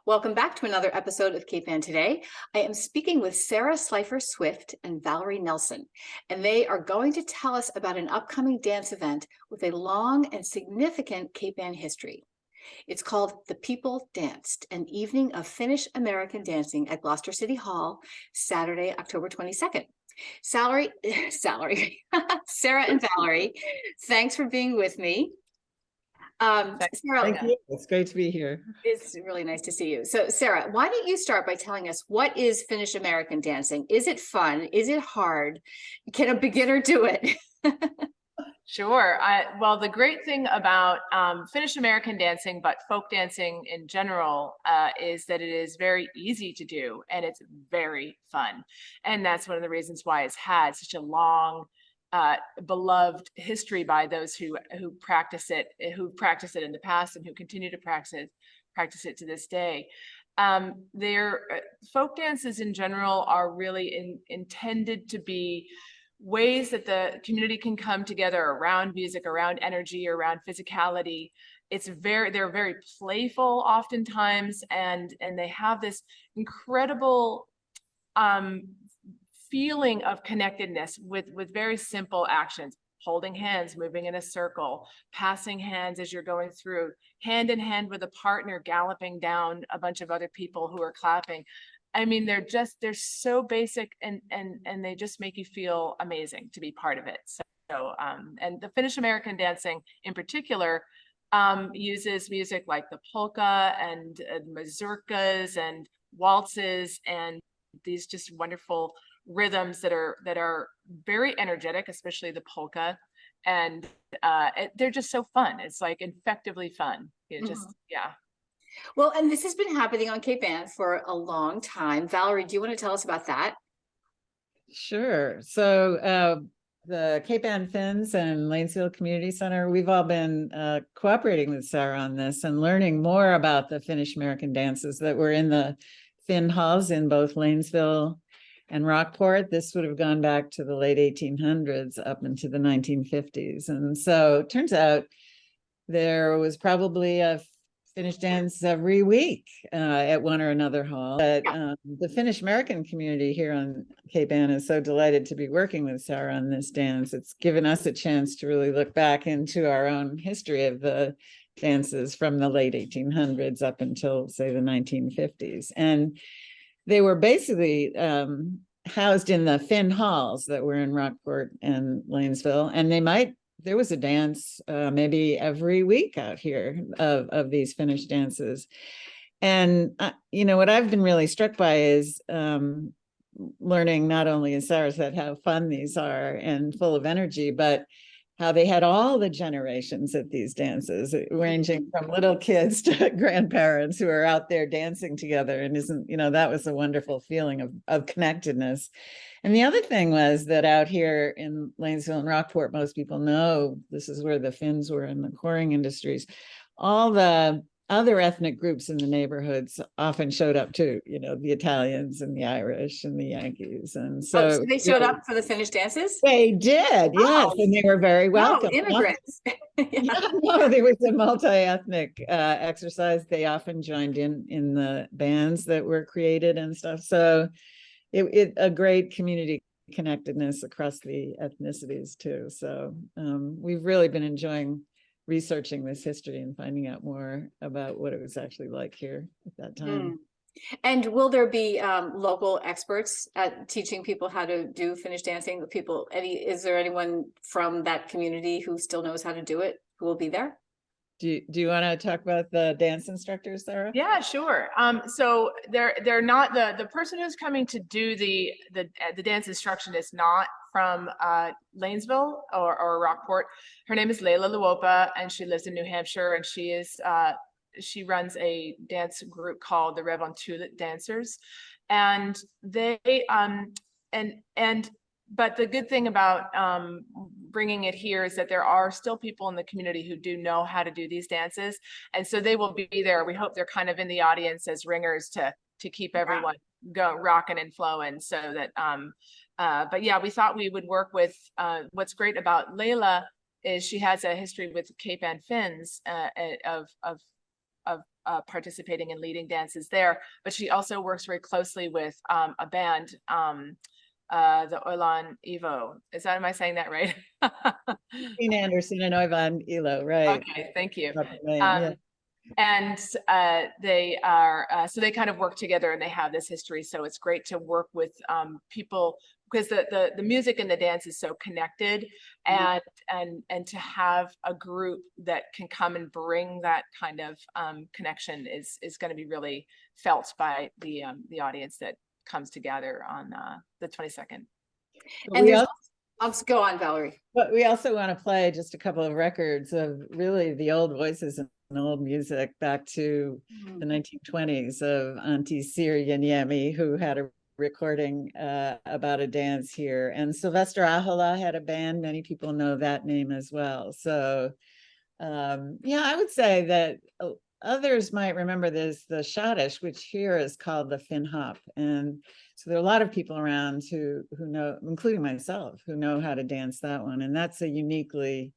Welcome back to another episode of Cape Ann Today. I am speaking with Sarah Slifer Swift and Valerie Nelson, and they are going to tell us about an upcoming dance event with a long and significant Cape Ann history. It's called The People Danced, an Evening of Finnish-American Dancing at Gloucester City Hall, Saturday, October 22nd. Sarah and Valerie, thanks for being with me. Sarah, Thank you. It's great to be here. it's really nice to see you. So, Sarah, why don't you start by telling us, what is Finnish-American dancing? Is it fun? Is it hard? Can a beginner do it? Sure. Well, the great thing about Finnish-American dancing, but folk dancing in general, is that it is very easy to do and it's very fun. And that's one of the reasons why it's had such a long, beloved history by those who practice it in the past and who continue to practice it to this day. Their folk dances in general are really intended to be ways that the community can come together around music, around energy, around physicality. They're very playful oftentimes, and they have this incredible feeling of connectedness with very simple actions: holding hands, moving in a circle, passing hands as you're going through, hand in hand with a partner, galloping down a bunch of other people who are clapping. I mean, they're so basic, and they just make you feel amazing to be part of it. So and the Finnish-American dancing in particular uses music like the polka and mazurkas and waltzes and these just wonderful rhythms that are very energetic, especially the polka, and they're just so fun. It's like effectively fun. It just yeah. Well, and this has been happening on Cape Ann for a long time. Valerie, do you want to tell us about that? Sure. So the Cape Ann Finns and Lanesville Community Center, we've all been cooperating with Sarah on this and learning more about the Finnish-American dances that were in the Finn halls in both Lanesville and Rockport. This would have gone back to the late 1800s up into the 1950s. And so it turns out there was probably a Finnish dance every week at one or another hall. But the Finnish-American community here on Cape Ann is so delighted to be working with Sarah on this dance. It's given us a chance to really look back into our own history of the dances from the late 1800s up until, say, the 1950s. And they were basically housed in the Finn halls that were in Rockport and Lanesville, and there was a dance maybe every week out here of these Finnish dances. And, what I've been really struck by is learning, not only, as Sarah said, how fun these are and full of energy, but how they had all the generations at these dances, ranging from little kids to grandparents who are out there dancing together. And that was a wonderful feeling of connectedness. And the other thing was that out here in Lanesville and Rockport, most people know this is where the Finns were in the coring industries. All the other ethnic groups in the neighborhoods often showed up too, the Italians and the Irish and the Yankees. And so, they showed up for the Finnish dances? They did, yes. And they were very welcome. Immigrants. No, there was a multi-ethnic exercise. They often joined in the bands that were created and stuff. So it a great community connectedness across the ethnicities too. So we've really been enjoying researching this history and finding out more about what it was actually like here at that time. And will there be local experts at teaching people how to do Finnish dancing? Is there anyone from that community who still knows how to do it, who will be there? Do you want to talk about the dance instructors, Sarah? Yeah, sure. So they're not the person who's coming to do the dance instruction is not from Lanesville or Rockport. Her name is Leila Luopa, and she lives in New Hampshire, and she runs a dance group called the Revontulet Dancers, and they but the good thing about bringing it here is that there are still people in the community who do know how to do these dances, and so they will be there. We hope they're kind of in the audience as ringers to keep everyone rocking and flowing. So that, but yeah, we thought we would work with. What's great about Layla is she has a history with Cape Ann Finns of participating in leading dances there. But she also works very closely with a band, the Olan Evo. Am I saying that right? Dean Anderson and Ivan Elo, right? Okay, thank you. Got the name, yeah. And they are, so they kind of work together and they have this history. So it's great to work with people, because the music and the dance is so connected, and to have a group that can come and bring that kind of connection is going to be really felt by the audience that comes together on the 22nd. And there's also, go on, Valerie. But we also want to play just a couple of records of really the old voices and old music back to the 1920s of Auntie Sir Yanyemi, who had a recording about a dance here. And Sylvester Ahola had a band. Many people know that name as well. So yeah, I would say that others might remember this, the Schottish, which here is called the Finn Hop. And so there are a lot of people around who know, including myself, who know how to dance that one. And that's a uniquely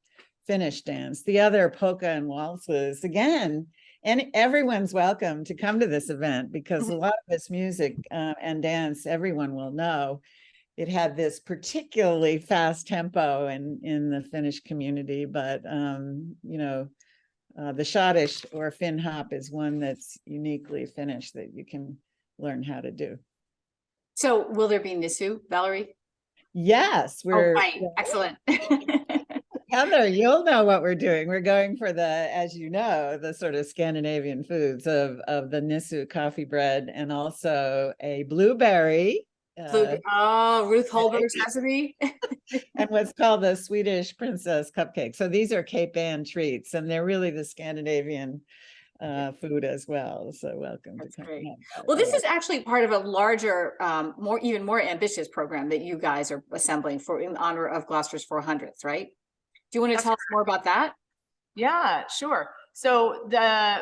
Finnish dance. The other polka and waltzes, again, and everyone's welcome to come to this event, because a lot of this music and dance everyone will know. It had this particularly fast tempo in the Finnish community, but you know, the Schottish or Finn Hop is one that's uniquely Finnish that you can learn how to do. So will there be Nisu, Valerie? Yes, we're right. Excellent. Heather, you'll know what we're doing. We're going for the, as you know, the sort of Scandinavian foods of the Nisu coffee bread, and also a blueberry. Ruth Holberg's recipe. And what's called the Swedish Princess Cupcake. So these are Cape Ann treats, and they're really the Scandinavian food as well. So welcome. That's to come. great. Well, this is actually part of a larger, even more ambitious program that you guys are assembling for in honor of Gloucester's 400th, right? Do you want to tell us more about that? Yeah, sure. So the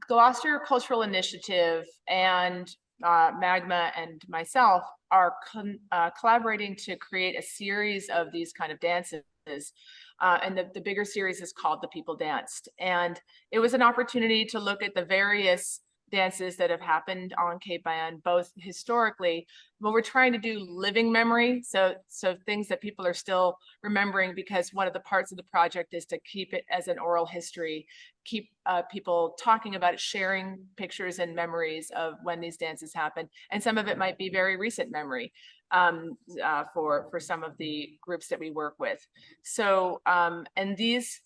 Gloucester Cultural Initiative and Magma and myself are collaborating to create a series of these kind of dances. And the bigger series is called The People Danced. And it was an opportunity to look at the various dances that have happened on Cape Ann, both historically, but we're trying to do living memory. So things that people are still remembering, because one of the parts of the project is to keep it as an oral history, keep people talking about it, sharing pictures and memories of when these dances happened. And some of it might be very recent memory for some of the groups that we work with. So, and these,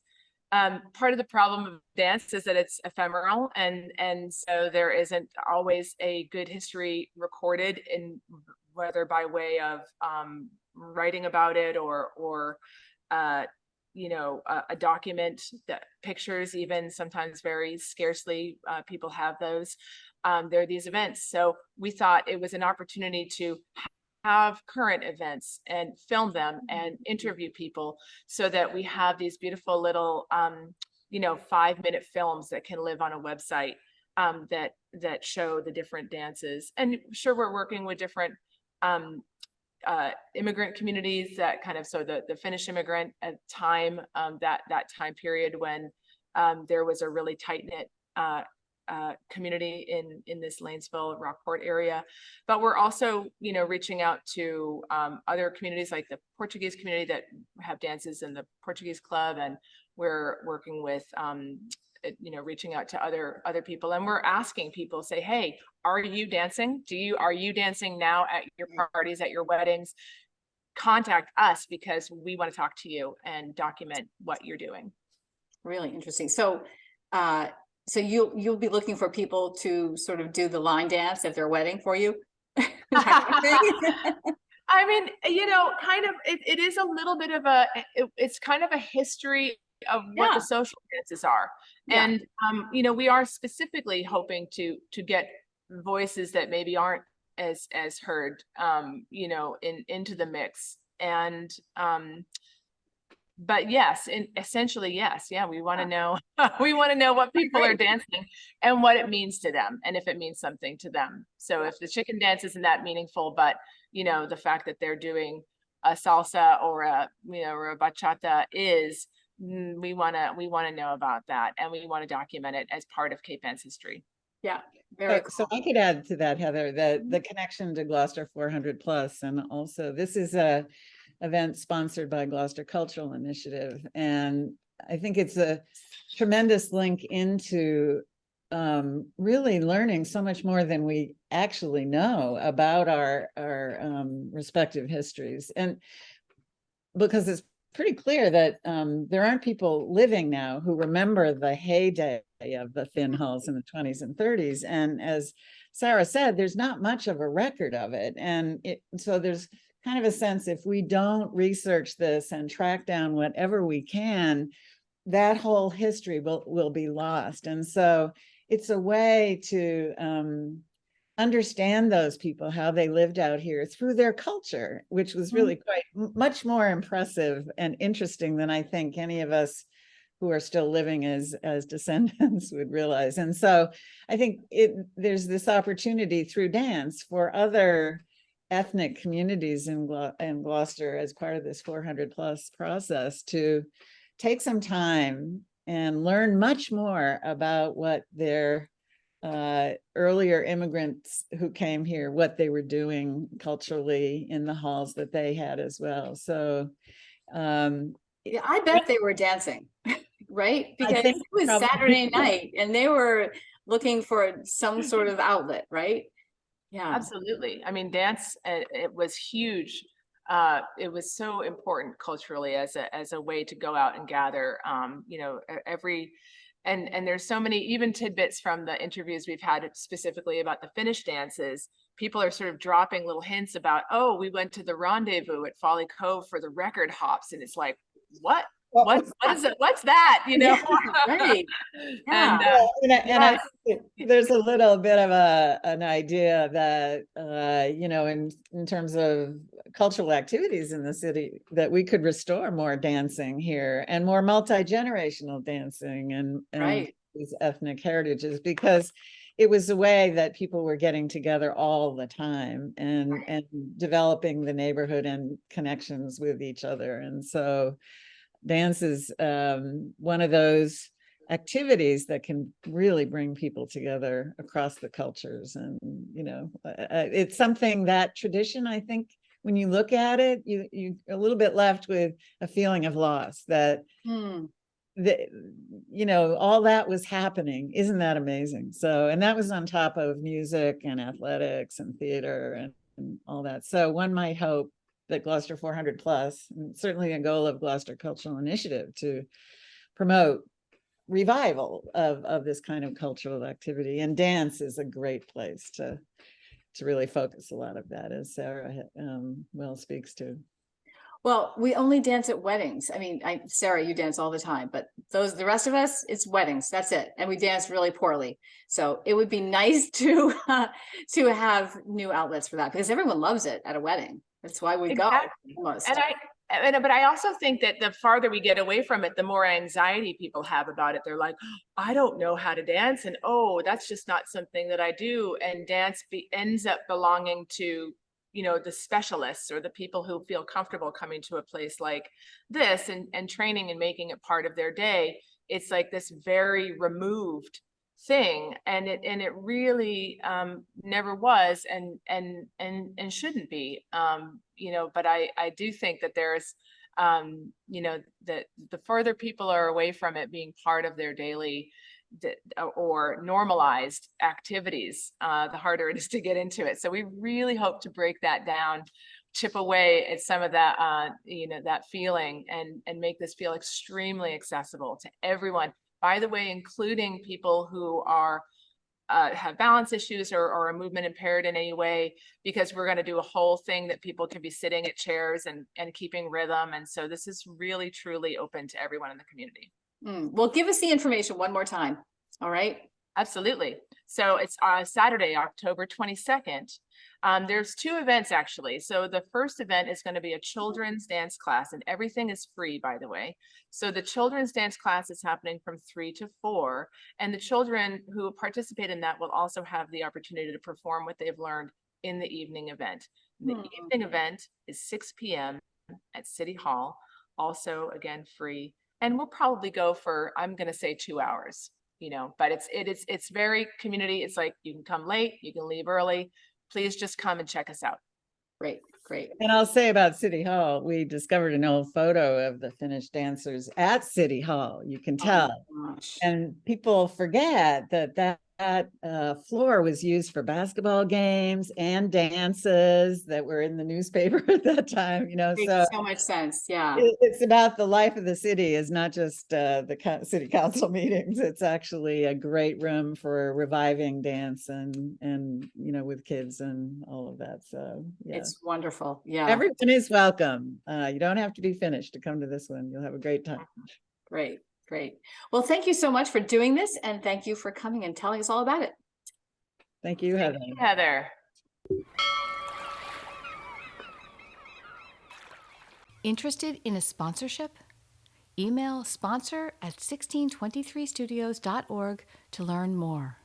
part of the problem of dance is that it's ephemeral, and so there isn't always a good history recorded, in whether by way of writing about it or you know, a document, that pictures, even sometimes very scarcely people have those. There are these events, so we thought it was an opportunity to have current events and film them and interview people, so that we have these beautiful little, you know, 5-minute films that can live on a website that show the different dances. And sure, we're working with different immigrant communities that kind of, so the Finnish immigrant at time, that time period when there was a really tight-knit community in this Lanesville, Rockport area. But we're also, you know, reaching out to other communities, like the Portuguese community that have dances in the Portuguese club, and we're working with you know, reaching out to other people, and we're asking people, say, hey, are you dancing? Are you dancing now at your parties, at your weddings? Contact us, because we want to talk to you and document what you're doing. Really interesting. So so you'll be looking for people to sort of do the line dance at their wedding for you? I mean, you know, kind of, it is a little bit of it's kind of a history of what the social dances are. And, you know, we are specifically hoping to get voices that maybe aren't as heard, you know, into the mix. And, but yes, essentially, yes. Yeah. We want to know, we want to know what people are dancing and what it means to them, and if it means something to them. So if the chicken dance isn't that meaningful, but, you know, the fact that they're doing a salsa or a, you know, or a bachata is, we want to know about that, and we want to document it as part of Cape Anne's history. Yeah, very So cool. I could add to that, Heather, that the connection to Gloucester 400 plus, and also this is a event sponsored by Gloucester Cultural Initiative, and I think it's a tremendous link into really learning so much more than we actually know about our respective histories, and because it's pretty clear that there aren't people living now who remember the heyday of the Finn Halls in the 20s and 30s. And as Sarah said, there's not much of a record of it. And so there's kind of a sense, if we don't research this and track down whatever we can, that whole history will be lost. And so it's a way to understand those people, how they lived out here through their culture, which was really quite much more impressive and interesting than I think any of us who are still living as descendants would realize. And so I think there's this opportunity through dance for other ethnic communities in Gloucester as part of this 400 plus process to take some time and learn much more about what their earlier immigrants who came here, what they were doing culturally in the halls that they had as well. So yeah, I bet they were dancing, right? Because it was probably Saturday night and they were looking for some sort of outlet, right? Yeah. Absolutely. I mean, dance, it was huge. It was so important culturally as a way to go out and gather, and there's so many even tidbits from the interviews we've had specifically about the Finnish dances. People are sort of dropping little hints about, oh, we went to the rendezvous at Folly Cove for the record hops. And it's like, what is it? What's that? Yeah, right. Yeah. And I think there's a little bit of an idea that in terms of cultural activities in the city, that we could restore more dancing here and more multi-generational dancing and right. these ethnic heritages, because it was a way that people were getting together all the time and developing the neighborhood and connections with each other. And so dance is one of those activities that can really bring people together across the cultures. And, it's something, that tradition, I think, when you look at it, you're a little bit left with a feeling of loss that, all that was happening. Isn't that amazing? So, and that was on top of music and athletics and theater and all that. So one might hope that Gloucester 400 plus, and certainly a goal of Gloucester Cultural Initiative, to promote revival of this kind of cultural activity. And dance is a great place to really focus a lot of that, as Sarah well speaks to. Well, we only dance at weddings. I mean, Sarah, you dance all the time, but the rest of us, it's weddings. That's it. And we dance really poorly. So it would be nice to have new outlets for that, because everyone loves it at a wedding. That's why we go. Almost. But I also think that the farther we get away from it, the more anxiety people have about it. They're like, I don't know how to dance. And, oh, that's just not something that I do. And dance ends up belonging to, the specialists or the people who feel comfortable coming to a place like this and training and making it part of their day. It's like this very removed thing, and it really never was and shouldn't be, but I do think that there's that the further people are away from it being part of their daily or normalized activities, the harder it is to get into it. So we really hope to break that down, chip away at some of that that feeling, and make this feel extremely accessible to everyone, by the way, including people who are have balance issues or are movement impaired in any way, because we're going to do a whole thing that people can be sitting at chairs and keeping rhythm. And so this is really, truly open to everyone in the community. Well, give us the information one more time. All right. Absolutely. So it's Saturday, October 22nd. There's two events, actually. So the first event is going to be a children's dance class, and everything is free, by the way. So the children's dance class is happening from 3 to 4, and the children who participate in that will also have the opportunity to perform what they've learned in the evening event. The evening event is 6 p.m. at City Hall, also, again, free. And we'll probably go for, I'm going to say 2 hours, but it's very community. It's like you can come late, you can leave early. Please just come and check us out. Great, great. And I'll say about City Hall, we discovered an old photo of the Finnish dancers at City Hall. You can tell. Oh my gosh. And people forget that floor was used for basketball games and dances that were in the newspaper at that time, Makes so so much sense. Yeah. it's about the life of the city, is not just the city council meetings. It's actually a great room for reviving dance and with kids and all of that. So yeah, It's wonderful. Yeah. everyone is welcome. You don't have to be Finnish to come to this one. You'll have a great time. Great, great. Well, thank you so much for doing this, and thank you for coming and telling us all about it. Thank you, Heather. Heather. Interested in a sponsorship? Email sponsor@1623studios.org to learn more.